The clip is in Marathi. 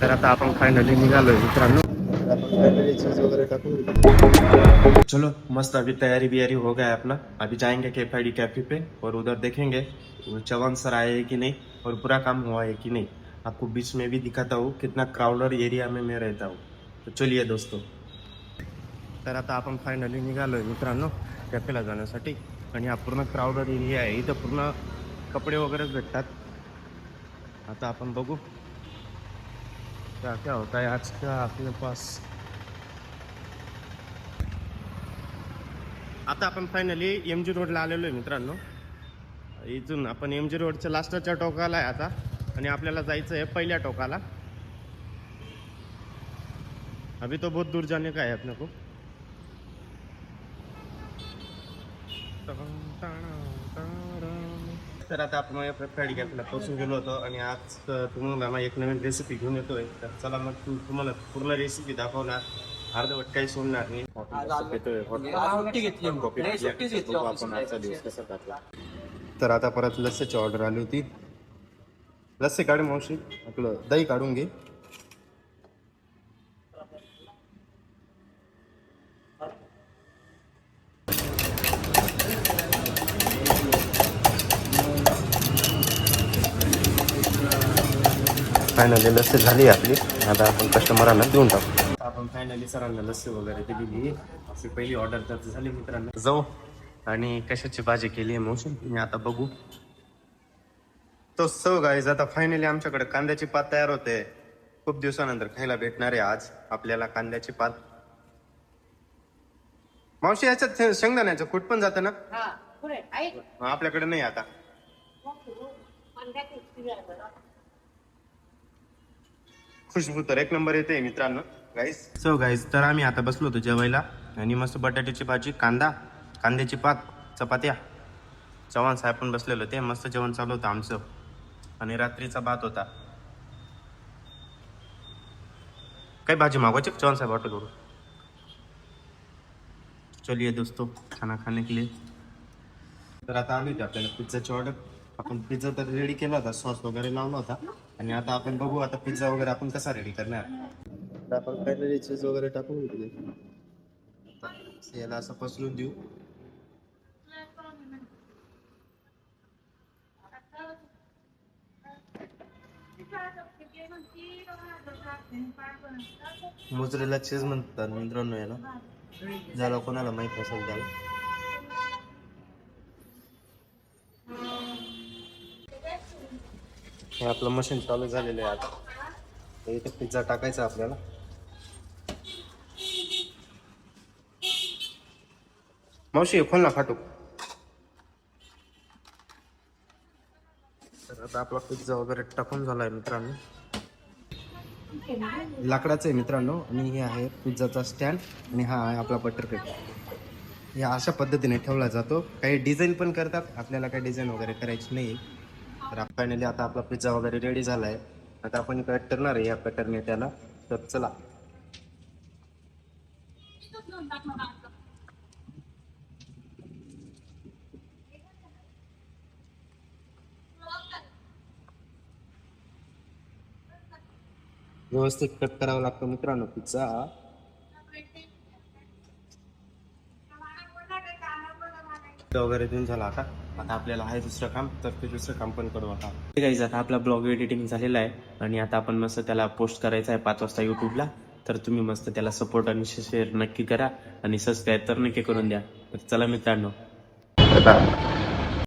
तर आता आपण फायनली निघालोय मित्रांनो. वगैरे टाकून चलो मस्त. अभी तैयारी बियारी हो गया है अपना. अभी जाएंगे KFID कैफे पे और उधर देखेंगे वो चवन सर आए हैं कि नहीं और पूरा काम हुआ है कि नहीं. आपको बीच में भी दिखाता हूँ कितना क्राउडर एरिया में मैं रहता हूँ. तो चलिए दोस्तों. तर आता आपण फायनली निघालोय मित्रांनो कॅफेला जाण्यासाठी. आणि हा पूर्ण क्राउडर एरिया आहे. इथं पूर्ण कपडे वगैरेच भेटतात. आता आपण बघू क्या क्या होता है आज का आपके पास. आता आपण फायनली MG रोडला आलेलो आहे मित्रांनो. इथून आपण MG रोडच्या लास्टच्या टोकाला आहे आता. आणि आपल्याला जायचं आहे पहिल्या टोकाला. अभी तो बहुत दूर जाने का है अपने को. तर आता आपण KFID कॅफेला पोहोचून गेलो होतो. आणि आज तुम्हाला एक नवीन रेसिपी घेऊन येतोय. तर चला मग तुम्हाला पूर्ण रेसिपी दाखवणार. अर्धवट काही सोडणार नाही. तर आता परत लस्सीची ऑर्डर आली होती. लस्सी काढू मावशी. आपलं दही काढून घे. फायनली लस्सी झाली आपली. आता आपण कस्टमरांना देऊन टाकू. आपण फायनली सरांना लस्सी वगैरे दिली. आपली पहिली ऑर्डर तर झाली मित्रांनो. जाऊ. आणि कशाची भाजी केली आहे मावशी मी आता बघू. तो सो गाईज आता फायनली आमच्याकडे कांद्याची पात तयार होते. खूप दिवसानंतर खायला भेटणार आहे आज आपल्याला कांद्याची पात. मावशी याच्यात शेंगदाण्याचं कूट पण जातं ना. आपल्याकडे नाही आता. खुशबू तर एक नंबर येते मित्रांनो. गाईज सो गाईज तर आम्ही आता बसलो होतो जेवायला. आणि मस्त बटाट्याची भाजी, कांद्याची पात, चपात्या. चव्हाण साहेब पण बसलेलो ते. मस्त जेवण चालू होतं आमचं. आणि रात्रीचा भात होता. काही भाजी मागवायची चव्हाण साहेब हॉटेलवरून. चलिए दोस्तों खाना खाने के लिए. तर आता आली होती आपल्याला पिझ्झाची ऑर्डर. आपण पिझ्झा तर रेडी केला होता. सॉस वगैरे लावला होता. आणि आता आपण बघू आता पिझ्झा वगैरे आपण कसा रेडी करणार. तर आपण पहिले चीज वगैरे टाकून घेऊ. याला असं पसरून देऊ. मोझरेला चीज म्हणतात मित्रांनो याला. ज्याला कोणाला माहित असेल त्याला. हे आपलं मशीन चालू झालेलं आहे आता. इथे पिझ्झा टाकायचा आपल्याला. मावशी खोल ना फाटू. तर आता आपला पिझ्झा वगैरे टाकून झालाय मित्रांनो. लाकडाचं आहे मित्रांनो. आणि हे आहे पिझ्झाचा स्टँड. आणि हा आहे आपला बटरपेपर. हे अशा पद्धतीने ठेवला जातो. काही डिझाईन पण करतात. आपल्याला काही डिझाईन वगैरे करायची नाही. तर फायनली आता आपला पिझ्झा वगैरे रेडी झाला आहे. आता आपण कट करणार आहे या कटरने त्याला. तर चला. व्यवस्थित कट करावा लागतो मित्रांनो पिझ्झा. वगैरे देऊन झाला आता. आता आपल्याला आहे दुसरं काम. तर ते दुसरं काम पण करू आता. ठीक आहे. आता आपला ब्लॉग एडिटिंग झालेला आहे. आणि आता आपण मस्त त्याला पोस्ट करायचा आहे 5 वाजता यूट्यूबला. तर तुम्ही मस्त त्याला सपोर्ट आणि शेअर नक्की करा. आणि सबस्क्राईब तर नक्की करून द्या. तर चला मित्रांनो.